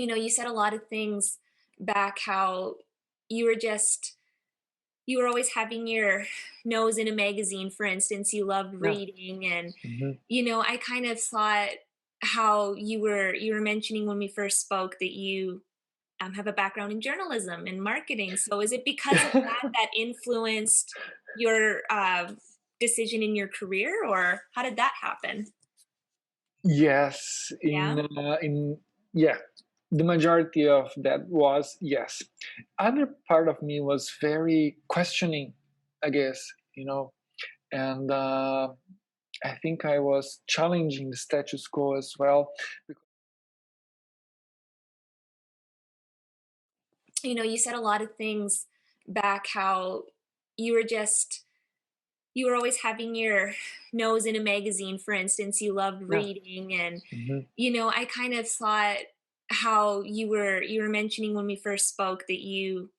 You said a lot of things back how you were just you were always having your nose in a magazine, for instance. You loved Yeah. reading, and Hmm. I kind of thought how you were mentioning when we first spoke that you have a background in journalism and marketing. So is it because of that that influenced your decision in your career, or how did that happen? Yes, Yeah. in yeah, the majority of that was yes. Other part of me was very questioning, I guess, and I think I was challenging the status quo as well. You said a lot of things back how you were just you were always having your nose in a magazine, for instance. You loved Yeah. reading, and Hmm. I kind of thought how you were mentioning when we first spoke that you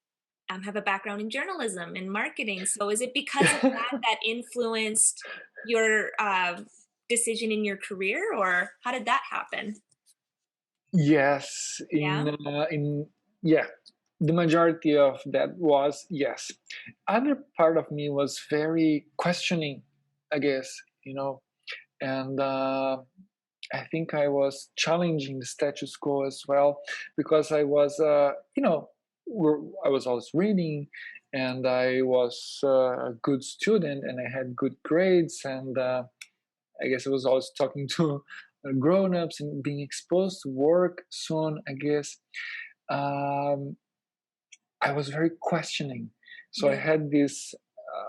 have a background in journalism and marketing. So is it because of that that influenced your decision in your career, or how did that happen? Yes, Yeah. in yeah, the majority of that was yes. Other part of me was very questioning, I guess, and I think I was challenging the status quo as well because I was, I was always reading, and I was a good student, and I had good grades, and I guess I was always talking to grown-ups and being exposed to work soon. I guess um, I was very questioning, so I Right. had this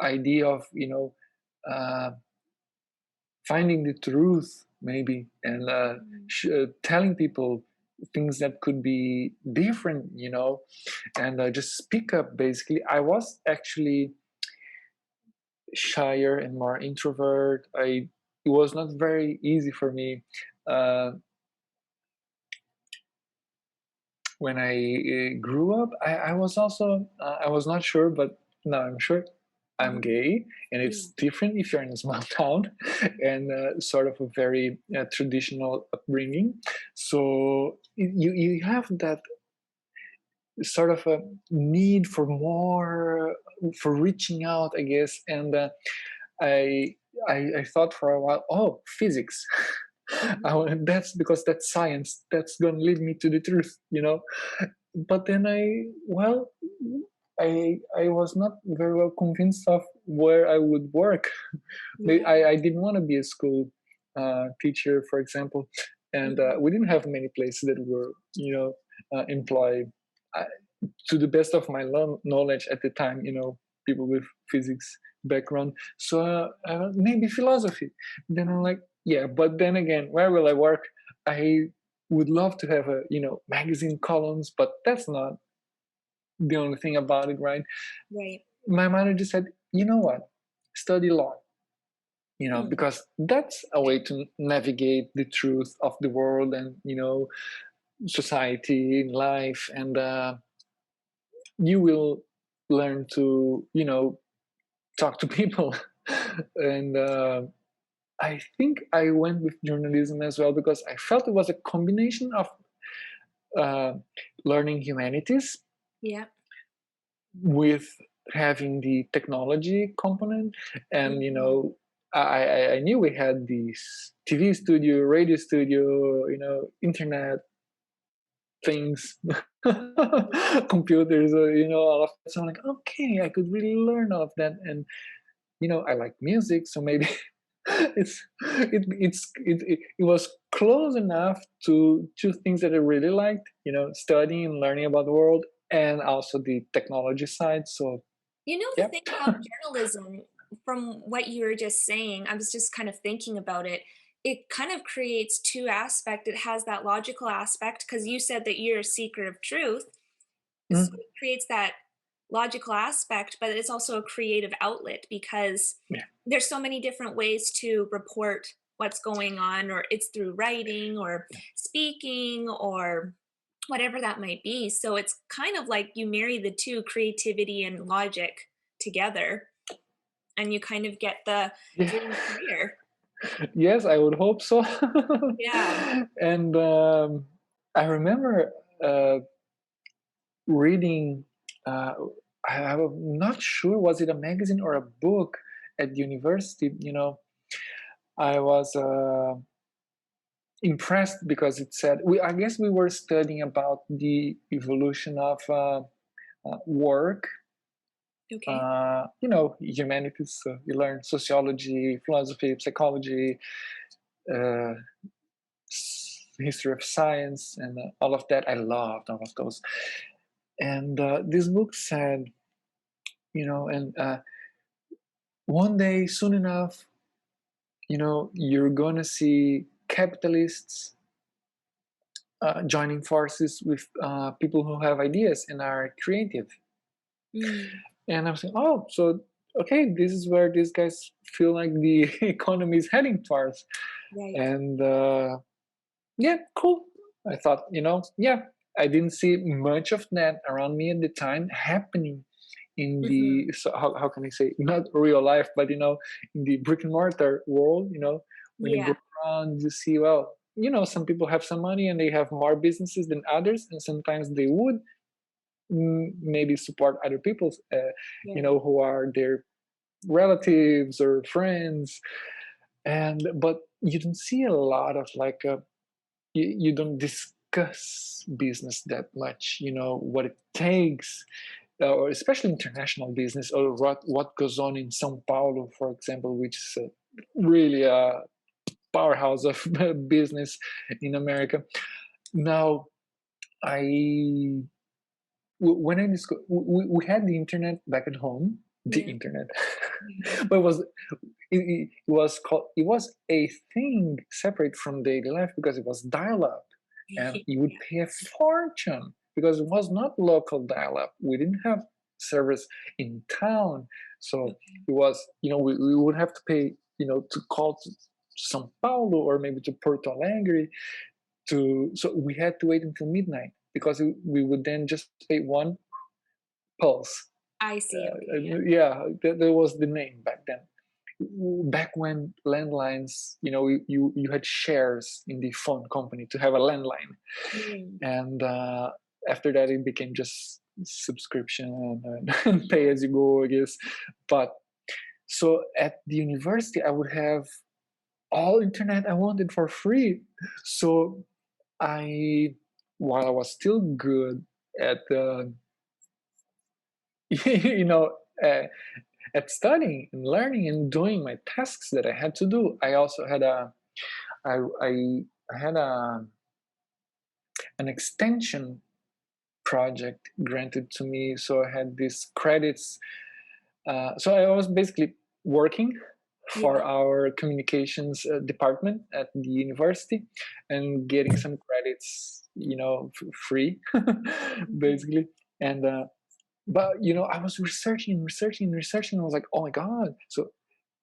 idea of uh, finding the truth maybe, and Mm. telling people things that could be different, and just speak up. Basically, I was actually shyer and more introvert. It was not very easy for me uh, when I grew up. I was also I was not sure, but now I'm sure I'm Mhm. gay, and it's Yeah. different if you're in a small town and sort of a very traditional upbringing. So you have that sort of a need for more, for reaching out, I guess, and I, I thought for a while, oh, physics. Mhm. That's because that's science. That's going to lead me to the truth. But then I was not very well convinced of where I would work. Yeah. I didn't want to be a school teacher, for example, and Mhm. we didn't have many places that were, employed. I, to the best of my knowledge at the time, people with physics background. So maybe philosophy. Then I'm like, yeah, but then again, where will I work? I would love to have magazine columns, but that's not the only thing about it, right? Right. My manager said, you know what? Study law, Hmm. because that's a way to navigate the truth of the world and, society, life, and you will learn to, talk to people. And I think I went with journalism as well because I felt it was a combination of uh, learning humanities Yeah. with having the technology component, and Mhm. I knew we had this TV studio, radio studio, internet things, computers, all of that. So I'm like, okay, I could really learn all of that, and I like music, so maybe it was close enough to two things that I really liked, studying and learning about the world, and also the technology side. So The yeah. thing about journalism, from what you were just saying, I was just kind of thinking about it. It kind of creates two aspect. It has that logical aspect because you said that you're a seeker of truth. So Mm, it creates that logical aspect, but it's also a creative outlet because yeah. there's so many different ways to report what's going on, or it's through writing or speaking or whatever that might be. So it's kind of like you marry the two, creativity and logic, together, and you kind of get the Yeah. dream career. Yes, I would hope so. Yeah. And I remember. uh, reading. Uh, I'm not sure was it a magazine or a book at university. I was impressed because it said I guess we were studying about the evolution of work. Okay. Humanities. So you learn sociology, philosophy, psychology, uh, history of science, and all of that. I loved all of those. And this book said, and one day, soon enough, you're gonna see capitalists joining forces with people who have ideas and are creative. Mm, And I'm saying, oh, so okay, this is where these guys feel like the economy is heading towards. right. And yeah, cool. I thought, yeah, I didn't see much of that around me at the time happening in Mhm. the, so how can I say, not real life, but in the brick and mortar world. When you go Yeah. around, you see, well, some people have some money and they have more businesses than others, and sometimes they would maybe support other people, Right. who are their relatives or friends. And but you don't see a lot of like you don't discuss business that much, what it takes, or especially international business, or what goes on in Sao Paulo, for example, which is really a powerhouse of business in America. Now, I when I discovered, we had the internet back at home, the Yeah. internet, Mhm. but it was a thing separate from daily life because it was dial-up, and you would Yeah. pay a fortune because it was not local dial-up. We didn't have service in town, so Okay. it was we would have to pay to call to São Paulo or maybe to Porto Alegre so we had to wait until midnight because we would then just pay one pulse. I see, okay, yeah. Yeah, that was the name back then. Back when landlines, you had shares in the phone company to have a landline, Mm, and after that it became just subscription and pay as you go, I guess. But so at the university, I would have all internet I wanted for free. So I, while I was still good at you know, uh, at studying and learning and doing my tasks that I had to do, I also had I, I, I had an extension project granted to me. So I had these credits. So I was basically working for yeah. our communications department at the university and getting some credits, free, Mhm. basically. And but I was researching. I was like, oh my god! So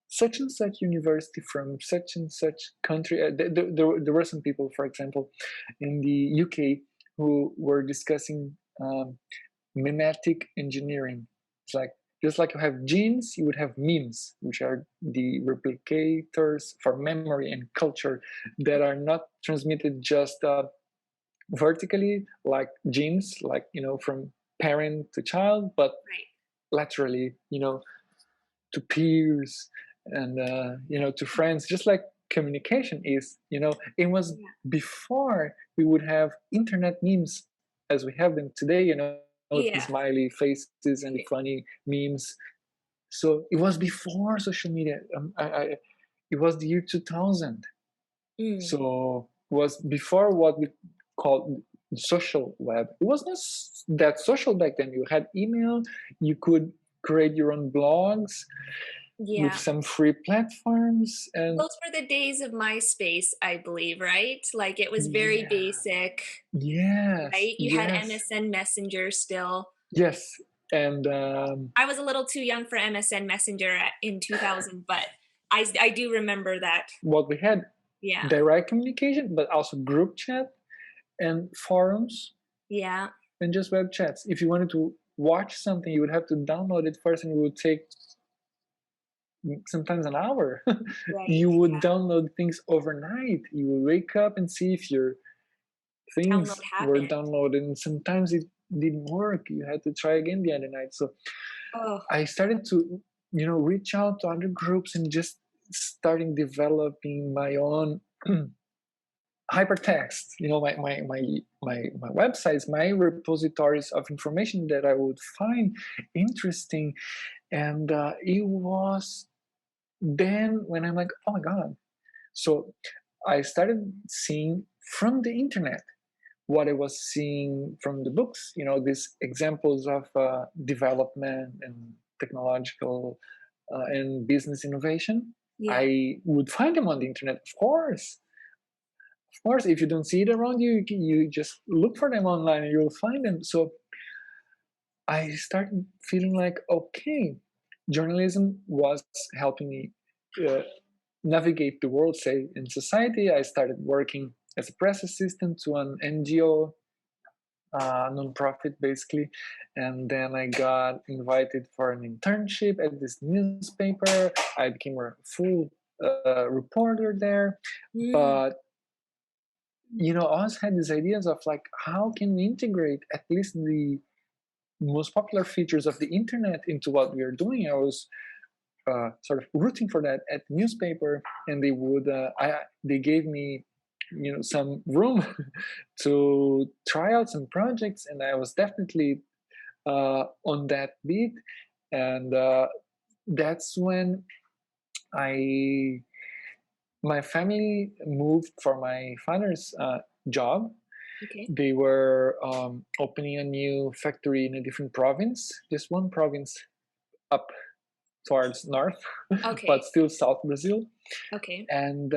such and such university from such and such country. There were some people, for example, in the UK who were discussing mimetic engineering. It's like just like you have genes, you would have memes, which are the replicators for memory and culture that are not transmitted just vertically, like genes, like from parent to child, but Right. laterally, to peers and to friends, just like communication is. It was Yeah. before we would have internet memes as we have them today, with the Yeah. smiley faces and the Yeah. funny memes. So it was before social media. It was the year 2000. Mm. So it was before what we call social web. It was not that social back then. You had email, you could create your own blogs with Yeah. some free platforms, and Those were the days of MySpace, I believe, right? Like, it was very yeah, basic, yes, right? You had yes, MSN Messenger still. yes, and I was a little too young for MSN Messenger in 2000, but I do remember that. what we had Yeah. direct communication, but also group chat and forums Yeah. and just web chats. If you wanted to watch something, you would have to download it first, and it would take sometimes an hour. Right. You would Yeah. download things overnight. You would wake up and see if your download things were happened. downloaded, and sometimes it didn't work. You had to try again the other night. So Oh, I started to, reach out to other groups and just starting developing my own hypertext. My websites, my repositories of information that I would find interesting, and it was then when I'm like, oh my god. So I started seeing from the internet what I was seeing from the books, these examples of development and technological and business innovation. yeah. I would find them on the internet, of course. Of course, if you don't see it around you, you just look for them online and you'll find them. So I started feeling like, okay, journalism was helping me uh, navigate the world, say, in society. I started working as a press assistant to an NGO, nonprofit basically, and then I got invited for an internship at this newspaper. I became a full reporter there, Mm, but I always had these ideas of like, how can we integrate at least the most popular features of the internet into what we are doing. I was sort of rooting for that at the newspaper, and they gave me some room to try out some projects, and I was definitely on that beat, and that's when I my family moved for my father's job. okay. They were opening a new factory in a different province, just one province up towards north, Okay. but still South Brazil. Okay. And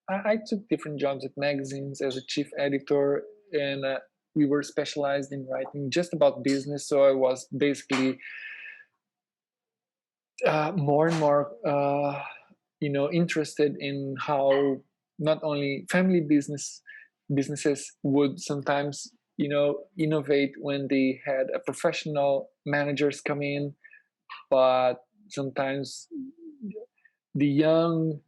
I took different jobs at magazines as a chief editor, and we were specialized in writing just about business. So I was basically more and more, interested in how not only family businesses would sometimes, innovate when they had a professional managers come in, but sometimes the young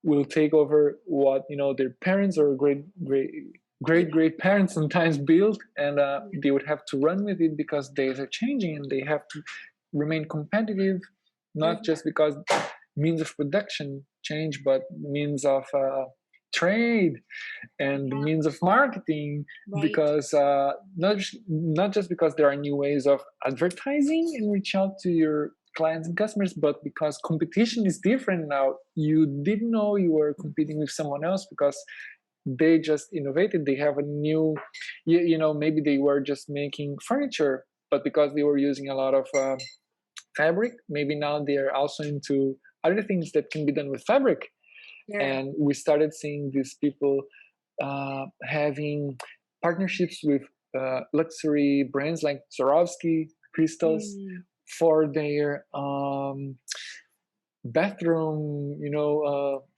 will take over what their parents or Yeah. great parents sometimes built, and Yeah. they would have to run with it because days are changing and they have to remain competitive, not Mhm. just because means of production change, but means of trade and Yeah. means of marketing, Right. because not just because there are new ways of advertising and reach out to your clients and customers, but because competition is different now. You didn't know you were competing with someone else because they just innovated. They have a new, maybe they were just making furniture, but because they were using a lot of fabric, maybe now they are also into other things that can be done with fabric. Sure. And we started seeing these people having partnerships with luxury brands like Swarovski crystals Mm. for their bathroom,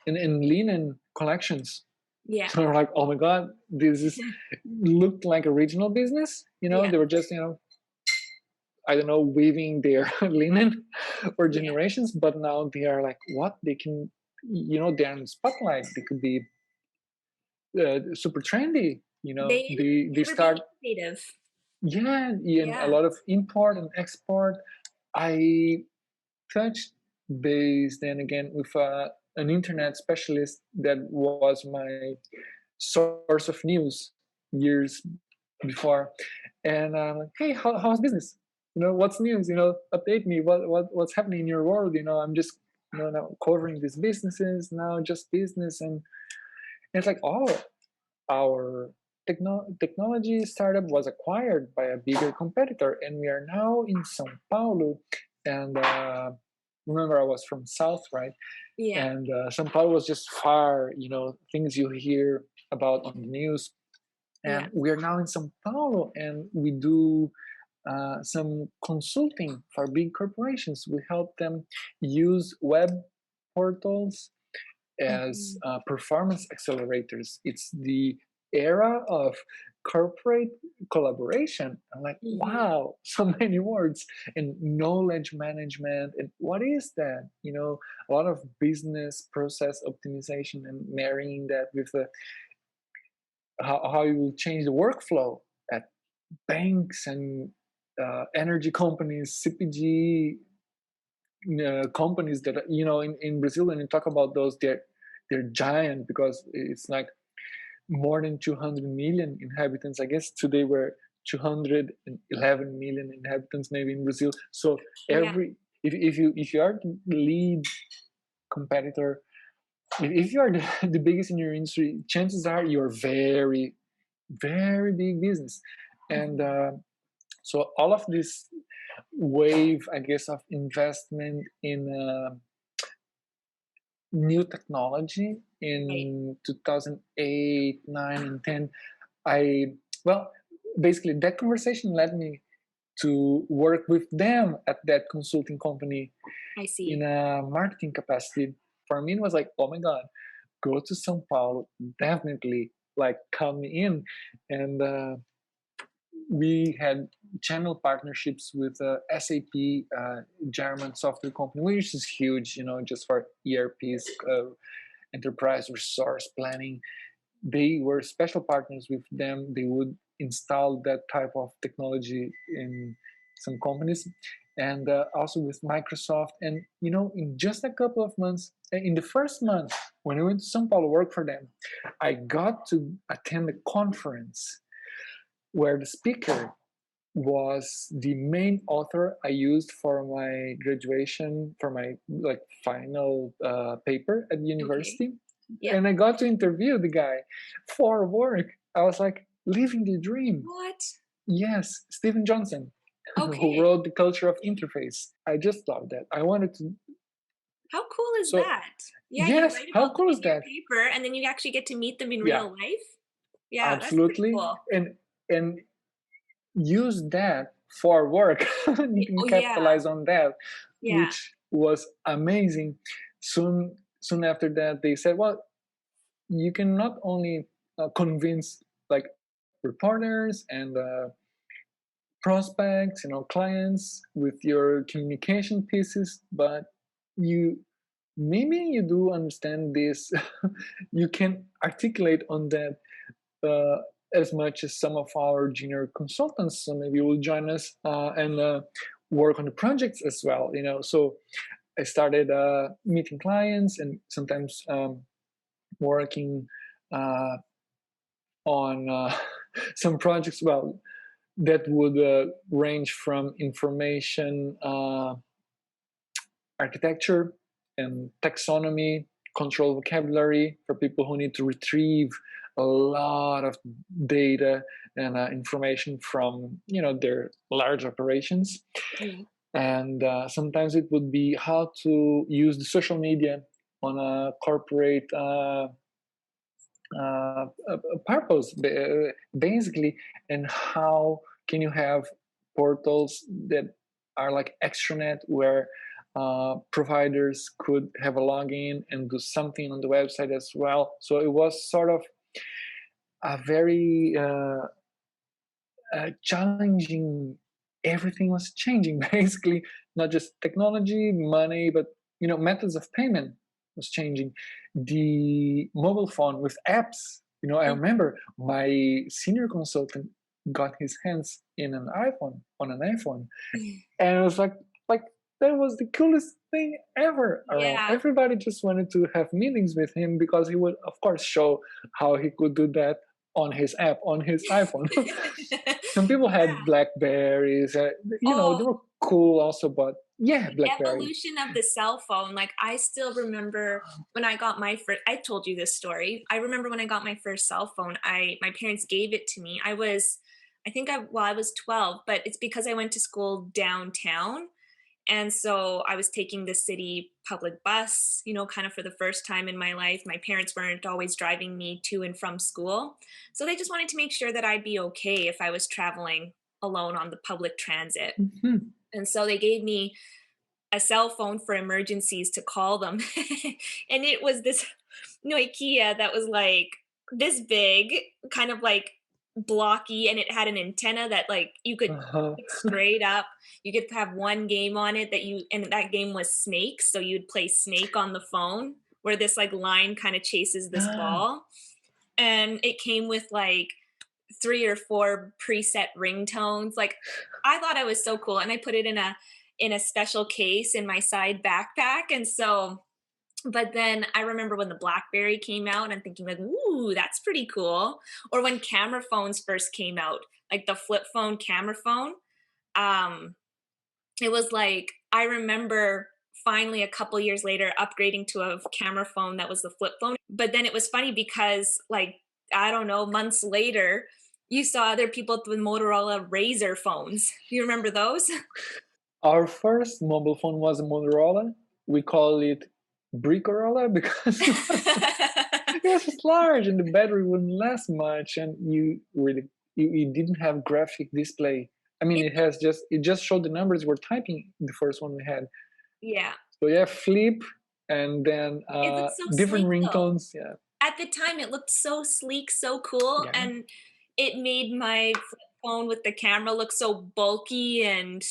in linen collections. Yeah. So we're like, oh my god, this is looked like a regional business. Yeah. They were just, I don't know, weaving their linen for Yeah. generations, but now they are like, what? They can, they're in the spotlight. They could be super trendy. They They were being start, innovative. yeah, and a Yeah. lot of import and export. I touched base then again with an internet specialist that was my source of news years before, and I'm like, hey, how's business? What's news? Update me. What's happening in your world? I'm just now covering these businesses now, just business, and it's like, oh, our technology startup was acquired by a bigger competitor, and we are now in Sao Paulo. And remember, I was from South, right? Yeah. And Sao Paulo was just far, things you hear about on the news. And Yeah. we are now in Sao Paulo, and we do some consulting for big corporations. We help them use web portals as Mhm. performance accelerators. It's the era of corporate collaboration. I'm like, Mhm. wow, so many words. And knowledge management. And what is that? A lot of business process optimization and marrying that with how you will change the workflow at banks and energy companies, CPG companies that in Brazil. When you talk about those, they're giant because it's like more than 200 million inhabitants. I guess today we're 211 million inhabitants maybe in Brazil. So Yeah. every if you are the lead competitor, if you are the biggest in your industry, chances are you're very very big business. And Mhm. so all of this wave, I guess, of investment in new technology Right. in 2008, 9, and 10, I well, basically that conversation led me to work with them at that consulting company I in see. a marketing capacity. For me, it was like, oh my god, go to São Paulo, definitely like come in. And we had channel partnerships with SAP, German software company, which is huge, just for ERPs, enterprise resource planning. They were special partners with them. They would install that type of technology in some companies, and also with Microsoft. And in just a couple of months, in the first month when I went to São Paulo work for them, I got to attend a conference where the speaker was the main author I used for my graduation, for my like final paper at Okay. university. Yep. And I got to interview the guy for work. I was like living the dream. What? Yes, Stephen Johnson, who Okay. wrote The Culture of Interface. I just loved that. I wanted to. How cool is So that? Yeah, you yes, write how about them cool in is your that? paper, and then you actually get to meet them in Yeah, real life? Yeah, that's pretty absolutely. cool. And use that for work. You can Oh, yeah. capitalize on that, Yeah. which was amazing. Soon after that, they said, well, you can not only convince like reporters and prospects, clients with your communication pieces, but you maybe you do understand this. You can articulate on that uh, as much as some of our junior consultants. So maybe will join us and work on the projects as well. So I started meeting clients and sometimes working uh, on some projects. Well, that would range from information architecture and taxonomy, control vocabulary for people who need to retrieve a lot of data and information from their large operations. Yeah. And sometimes it would be how to use the social media on a corporate purpose, basically, and how can you have portals that are like extranet where providers could have a login and do something on the website as well. So it was sort of a very challenging. Everything was changing basically, not just technology, money, but methods of payment was changing. The mobile phone with apps. I Mhm. remember my senior consultant got his hands in an iPhone on an iPhone, and it was like that was the coolest thing ever around. Yeah. Everybody just wanted to have meetings with him because he would, of course, show how he could do that on his app on his iPhone. Some people had Yeah. Blackberries. They Oh, were cool also, but yeah, the Blackberry. evolution of the cell phone, like, I still remember when I got my first. I told you this story. I remember when I got my first cell phone, my parents gave it to me. I think I was 12, but it's because I went to school downtown. And so I was taking the city public bus, kind of for the first time in my life. My parents weren't always driving me to and from school. So they just wanted to make sure that I'd be okay if I was traveling alone on the public transit. Mhm. And so they gave me a cell phone for emergencies to call them. And it was this Nokia that was like this big, kind of like blocky, and it had an antenna that like you could Uh-huh. pick straight up. You could have one game on it and that game was Snake. So you'd play Snake on the phone where this like line kind of chases this Ah, ball. and it came with like 3 or 4 preset ringtones. Like, I thought I was so cool, and I put it in a special case in my side backpack, and so but then I remember when the BlackBerry came out, I'm thinking like, "Ooh, that's pretty cool." Or when camera phones first came out, like the flip phone camera phone, um, it was like I remember finally a couple years later upgrading to a camera phone that was the flip phone. But then it was funny because like I don't know, months later, you saw other people with Motorola Razr phones. Do you remember those? Our first mobile phone was a Motorola. We call it Bricorola because it was large and the battery wouldn't last much, and you didn't have graphic display. I mean, It it just showed the numbers we're typing. The first one we had. yeah. So yeah, flip, and then It looked so different sleek though. ringtones. Yeah, At the time, it looked so sleek, so cool, yeah, and it made my flip phone with the camera look so bulky and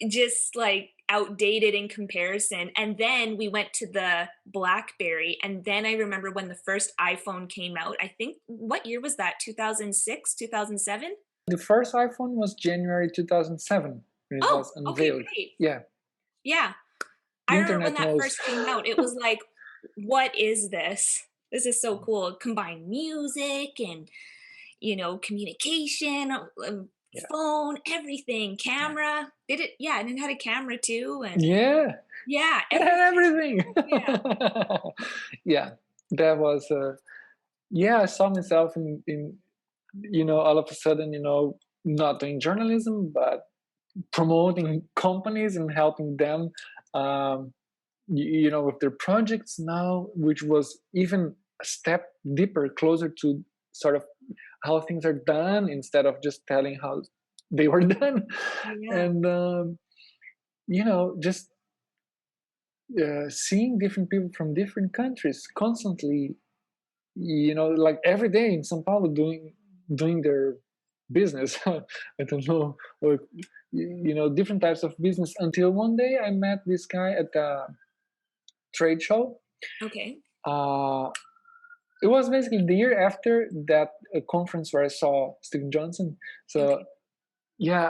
just like outdated in comparison. And then we went to the BlackBerry, and then I remember when the first iPhone came out. I think what year was that? 2006, 2007? the first iPhone was January 2007 when it Oh, was okay, unveiled. great. Yeah, Yeah. the I remember when internet that knows. first came out, it was like, what is this? This is so cool. Combine music and, communication, Yeah, phone, everything, camera. Did it? Yeah, and it had a camera too. And yeah, yeah, it had everything. everything. Yeah. Yeah, that was. Yeah, I saw myself in all of a sudden, not doing journalism, but promoting companies and helping them, um, with their projects now, which was even a step deeper, closer to sort of how things are done instead of just telling how they were done. Yeah. And, just seeing different people from different countries constantly, like every day in Sao Paulo doing their business. I don't know, or different types of business. Until one day I met this guy at a trade show. Okay. Uh, it was basically the year after that conference where I saw Steve Johnson. So Okay. yeah,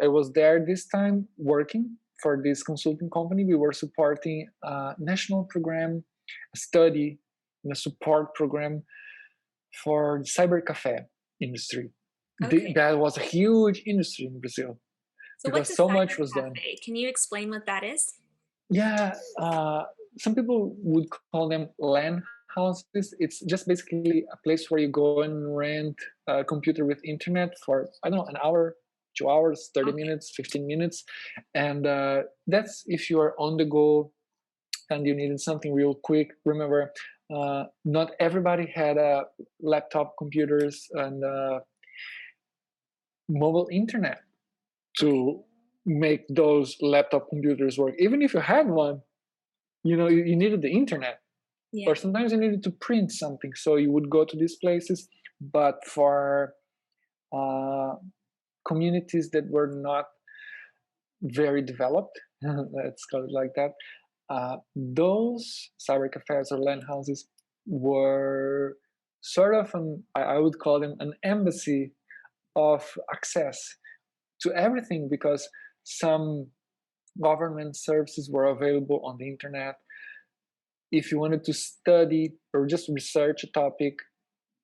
I was there this time working for this consulting company. We were supporting a national program, a study, and a support program for the cybercafe industry. Okay. That was a huge industry in Brazil So what's a because so much cyber was done. cafe? Can you explain what that is? Yeah, some people would call them LAN houses. It's just basically a place where you go and rent a computer with internet for, I don't know, an hour, 2 hours, 30 Okay. minutes, 15 minutes. And that's if you are on the go and you needed something real quick. Remember, not everybody had laptop computers and mobile internet Okay. to make those laptop computers work. Even if you had one, you needed the internet, or Yeah. sometimes you needed to print something. So you would go to these places, but for uh, communities that were not very developed, let's call it like that, those cyber cafes or LAN houses were sort of I would call them an embassy of access to everything, because some government services were available on the internet. If you wanted to study or just research a topic,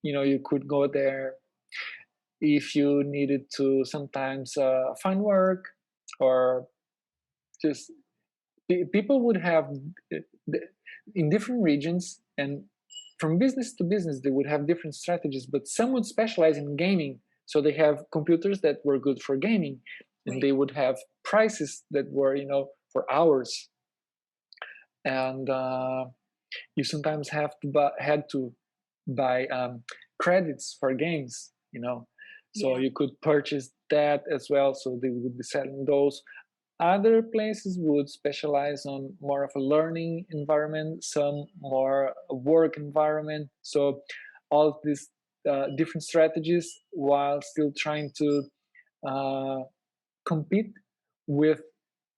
you could go there. If you needed to sometimes find work, or just people would have uh, in different regions, and from business to business they would have different strategies, but some would specialize in gaming, so they have computers that were good for gaming, and Right. they would have prices that were for hours. And you sometimes had to buy credits for games, so Yeah. you could purchase that as well, so they would be selling those. Other places would specialize on more of a learning environment, some more a work environment. So all of these different strategies, while still trying to uh, compete with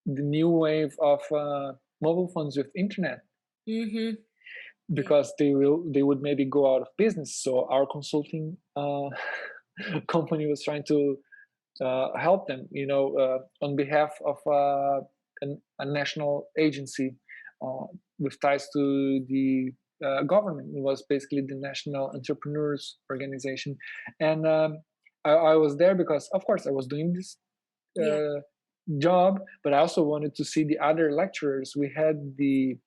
the new wave of mobile phones with internet. Mhm. Yeah. because they would maybe go out of business. So our consulting company was trying to help them, on behalf of a national agency uh, with ties to the government. It was basically the National Entrepreneurs Organization, and I was there because, of course, I was doing this Yeah. uh, job, but I also wanted to see the other lecturers. We had the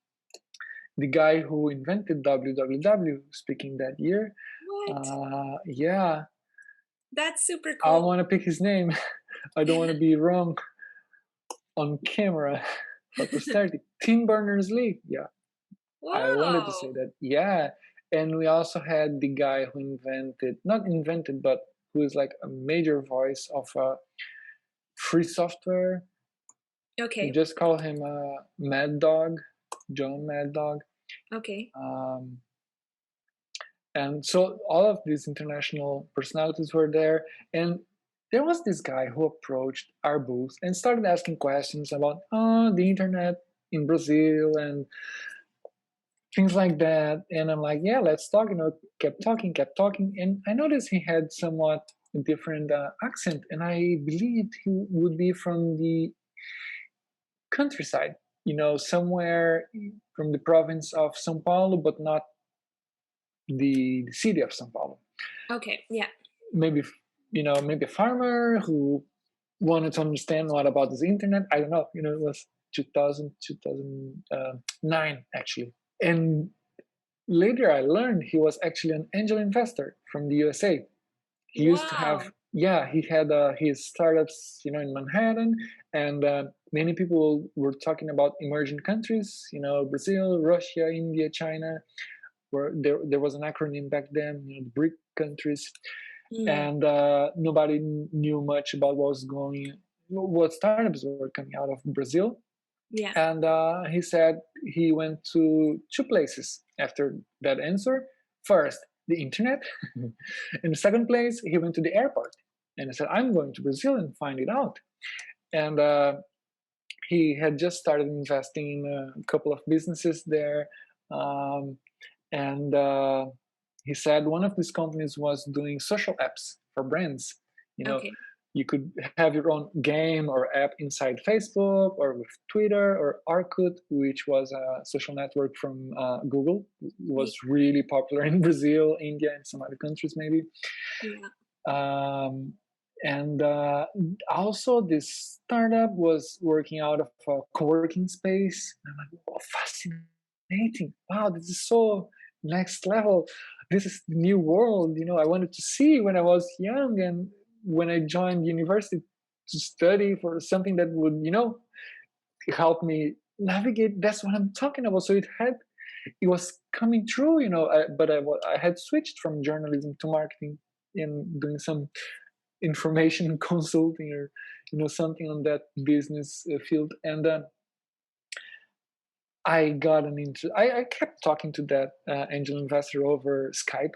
guy who invented www speaking that year. What? Yeah, That's super I cool. want to pick his name. I don't want to be wrong on camera for posterity. Tim Berners-Lee. Yeah, I wanted to say Wow. that. Yeah, and we also had the guy who invented, not invented, but who is like a major voice of free software. We Okay. just call him Mad Dog, John Mad Dog. Okay. Um, and so all of these international personalities were there, and there was this guy who approached our booth and started asking questions about the internet in Brazil and things like that. And I'm like, yeah, let's talk. Kept talking, and I noticed he had somewhat different accent, and I believed he would be from the countryside, somewhere from the province of São Paulo, but not the city of São Paulo. Okay. Yeah. Maybe, maybe a farmer who wanted to understand what about this internet. I don't know. It was 2000, 2009 actually. And later I learned he was actually an angel investor from the USA. He used to have, Wow. yeah, he had his startups, in Manhattan, and many people were talking about emerging countries, Brazil, Russia, India, China, where there was an acronym back then, the BRIC countries, Mm. and nobody knew much about what startups were coming out of Brazil. Yeah. And he said he went to two places after that answer. First, the internet. In the second place, he went to the airport. And he said, I'm going to Brazil and find it out. And he had just started investing in a couple of businesses there. Um, and he said one of these companies was doing social apps for brands. You know, Okay. you could have your own game or app inside Facebook or with Twitter or Orkut, which was a social network from Google. It Yeah. was really popular in Brazil, India, and some other countries maybe. Yeah. Um, and also, this startup was working out of a co-working space. And I'm like, oh, fascinating! Wow, this is so next level. This is the new world. I wanted to see when I was young, and when I joined university to study for something that would, help me navigate. That's what I'm talking about. So it was coming true, but I had switched from journalism to marketing and doing some information consulting or something on that business field. And I got an I kept talking to that angel investor over Skype,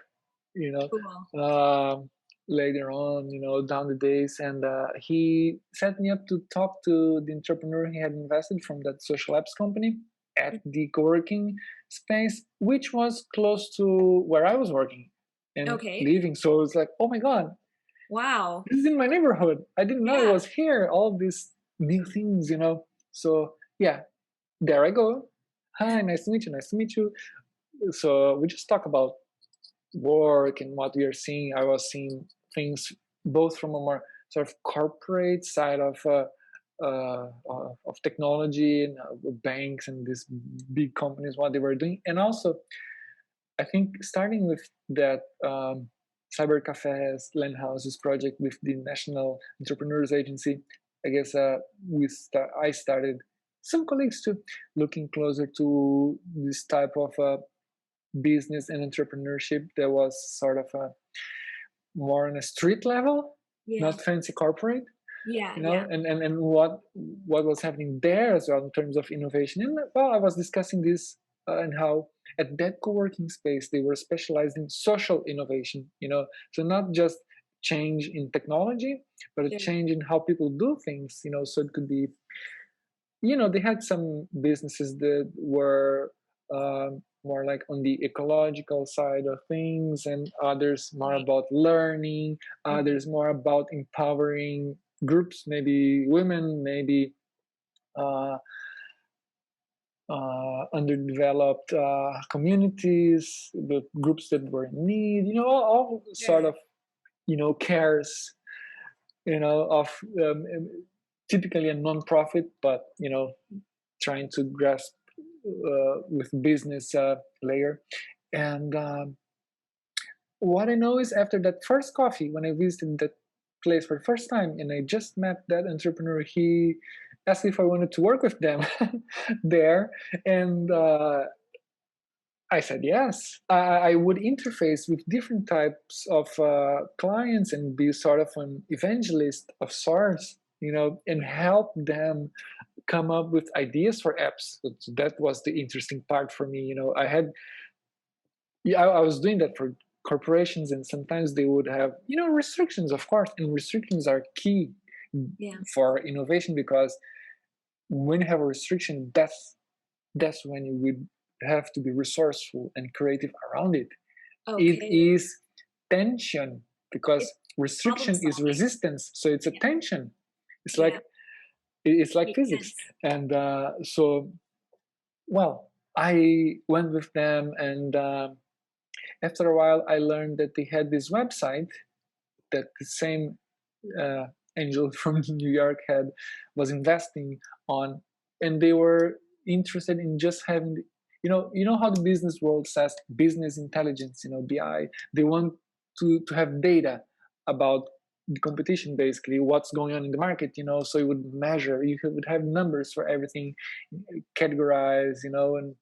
you know Cool. um, later on, down the days, and he set me up to talk to the entrepreneur he had invested from that social apps company at Mm. the co-working space, which was close to where I was working and Okay. living. So it's like, oh my god, Wow. this is in my neighborhood. I didn't know it Yeah. was here. All these new things. So yeah, there I go. Hi, nice to meet you. Nice to meet you. So we just talk about work and what we are seeing. I was seeing things both from a more sort of corporate side of technology and banks and these big companies, what they were doing, and also I think starting with that Cybercafes, land houses project with the National Entrepreneurs Agency. I guess I started some colleagues too looking closer to this type of business and entrepreneurship that was sort of more on a street level, Yeah. not fancy corporate, Yeah. Yeah. and what was happening there as well in terms of innovation. And well, I was discussing this and how at that co-working space they were specialized in social innovation. So not just change in technology, but a Sure. change in how people do things. So it could be, they had some businesses that were more like on the ecological side of things, and others more Right. about learning, Mhm. others more about empowering groups, maybe women, maybe uh, underdeveloped communities, the groups that were in need, all sort Sure. of, cares, of typically a non-profit, but, trying to grasp with business layer. And what I know is after that first coffee, when I visited that place for the first time, and I just met that entrepreneur, he asked if I wanted to work with them there, and I said yes. I would interface with different types of clients and be sort of an evangelist of sorts, and Yeah. help them come up with ideas for apps. So that was the interesting part for me. Yeah, I was doing that for corporations, and sometimes they would have, restrictions, of course, and restrictions are key Yeah. for innovation, because when you have a restriction, that's when you would have to be resourceful and creative around it. It Okay. is tension, because It's problem restriction is solving. resistance, so it's a Yeah. tension. It's Yeah. like it's like Makes physics. sense. And so, well, I went with them, and after a while, I learned that they had this website that the same uh, angel from New York had was investing on, and they were interested in just having, how the business world says business intelligence, BI. They want to have data about the competition, basically what's going on in the market, so you would measure, you would have numbers for everything, categorized, and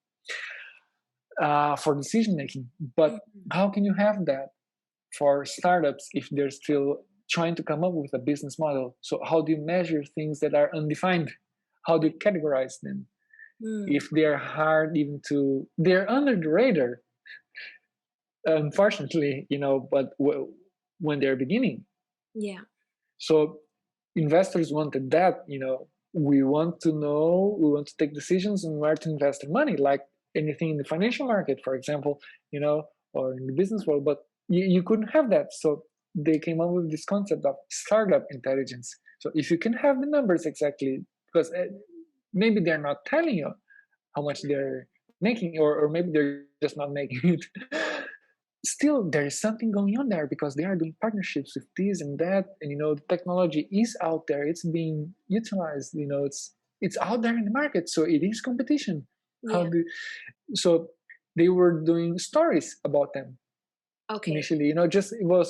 for decision making. But Mhm. how can you have that for startups if they're still trying to come up with a business model? So how do you measure things that are undefined? How do you Right. categorize them Mm. if they're hard even to, they're under the radar, unfortunately, but when they're beginning. Yeah. So investors wanted that, we want to know, we want to take decisions on where to invest our money, like anything in the financial market, for example, or in the business world. But you couldn't have that. So they came up with this concept of startup intelligence. So if you can have the numbers exactly, because maybe they're not telling you how much they're making, or maybe they're just not making it. Still, there is something going on there, because they are doing partnerships with this and that, and the technology is out there, it's being utilized, it's out there in the market, so it is competition. How Yeah. do So they were doing stories about them Okay. initially, just it was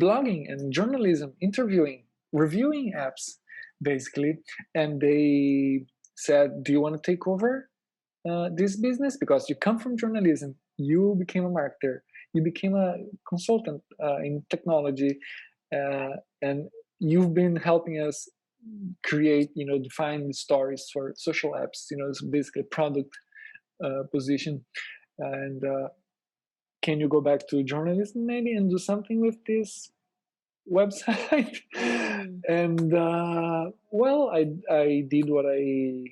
blogging and journalism, interviewing, reviewing apps, basically. And they said, do you want to take over this business, because you come from journalism, you became a marketer, you became a consultant in technology, and you've been helping us create, define the stories for social apps. It's basically a product position. And can you go back to journalism maybe and do something with this website? Mm. And well, I did what I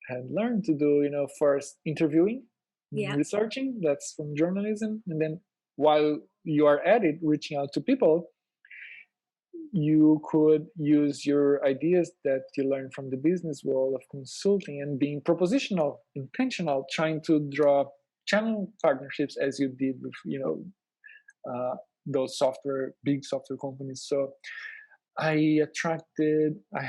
had learned to do. First interviewing, Yeah. researching. That's from journalism, and then while you are at it, reaching out to people, you could use your ideas that you learned from the business world of consulting and being propositional, intentional, trying to draw channel partnerships as you did with uh, those big software companies. So I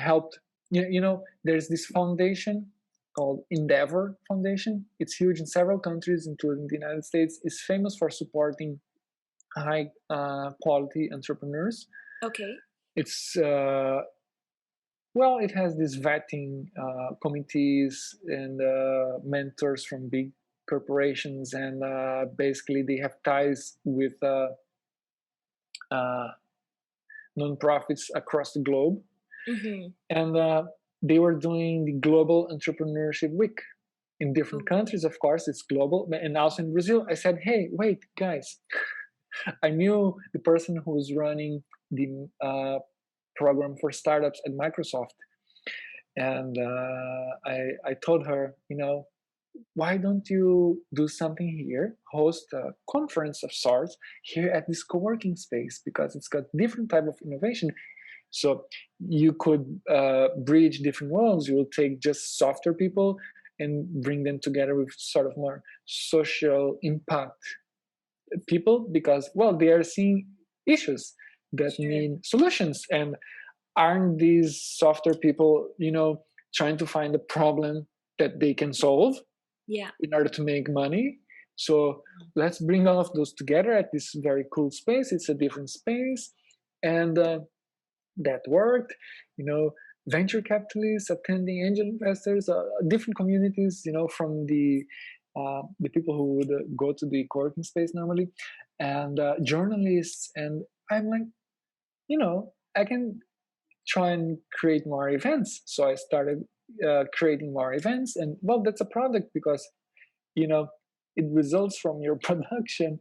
helped. There's this foundation called Endeavor Foundation. It's huge in several countries, including the United States. It's famous for supporting high quality entrepreneurs. Okay. It's well, it has these vetting committees and mentors from big corporations, and basically they have ties with uh, nonprofits across the globe. Mhm. And they were doing the Global Entrepreneurship Week in different Okay. countries. Of course, it's global, and also in Brazil. I said, "Hey, wait, guys!" I knew the person who was running the program for startups at Microsoft, and I told her, why don't you do something here, host a conference of sorts here at this co-working space, because it's got different type of innovation. So you could bridge different worlds. You will take just software people and bring them together with sort of more social impact people, because, well, they are seeing issues that Sure. need solutions. And aren't these software people, trying to find a problem that they can solve Yeah. in order to make money? So let's bring all of those together at this very cool space. It's a different space. And that worked. You know, venture capitalists attending, angel investors, different communities. From the people who would go to the co-working space normally, and journalists. And I'm like, I can try and create more events. So I started creating more events, and, well, that's a product, because you know it results from your production,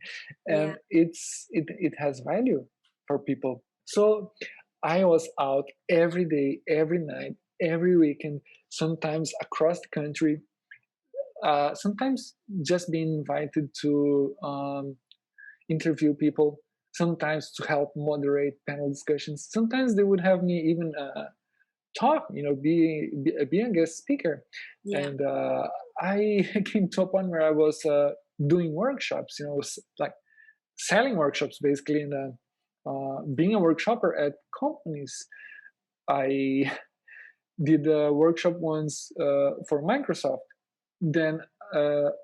Yeah. and it has value for people. So I was out every day, every night, every weekend, sometimes across the country, sometimes just being invited to interview people, sometimes to help moderate panel discussions. Sometimes they would have me even talk, be a guest speaker. Yeah. And I came to a point where I was doing workshops, like selling workshops basically, and being a workshopper at companies. I did a workshop once for Microsoft. Then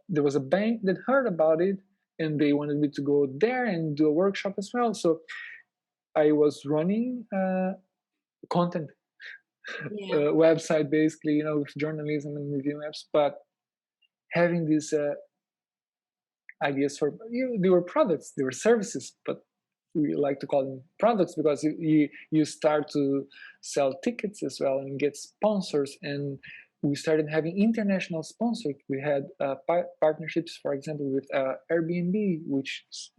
there was a bank that heard about it, and they wanted me to go there and do a workshop as well. So I was running content Yeah. website basically, with journalism and review apps, but having these ideas for they were products, they were services, but we like to call them products because you start to sell tickets as well and get sponsors. And we started having international sponsors. We had partnerships, for example, with Airbnb, which is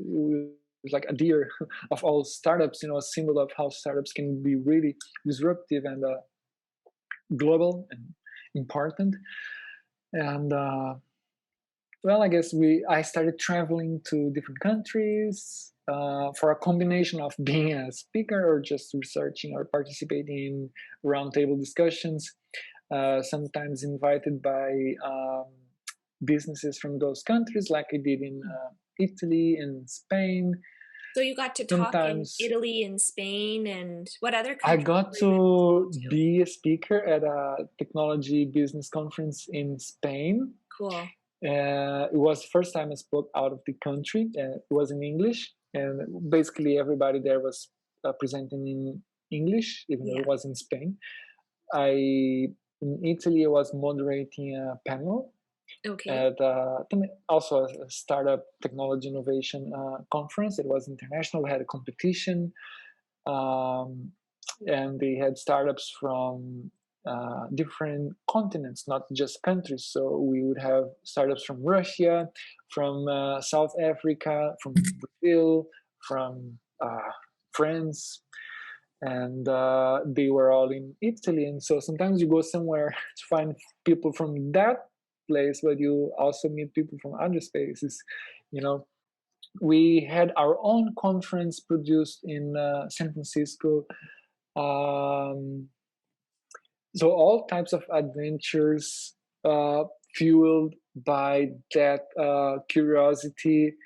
like a deer of all startups, a symbol of how startups can be really disruptive and global and important. And well, I guess I started traveling to different countries for a combination of being a speaker or just researching or participating in roundtable discussions. Sometimes invited by businesses from those countries, like I did in Italy and Spain. So you got to talk in Sometimes Italy and Spain, and what other I countries got were you able to go to to? be a speaker at a technology business conference in Spain. Cool. It was the first time I spoke out of the country. It was in English, and basically everybody there was presenting in English, even though Yeah. it was in Spain. In Italy, I was moderating a panel Okay. at also a startup technology innovation conference. It was international. We had a competition, um, and they had startups from different continents, not just countries. So we would have startups from Russia, from South Africa, from Brazil, from France, and they were all in Italy. And so sometimes you go somewhere to find people from that place, but you also meet people from other spaces. You know, we had our own conference produced in San Francisco. Um, so all types of adventures fueled by that curiosity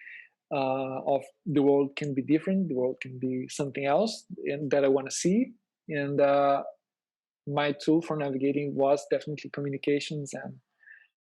of the world can be different, the world can be something else, and that I want to see. And my tool for navigating was definitely communications and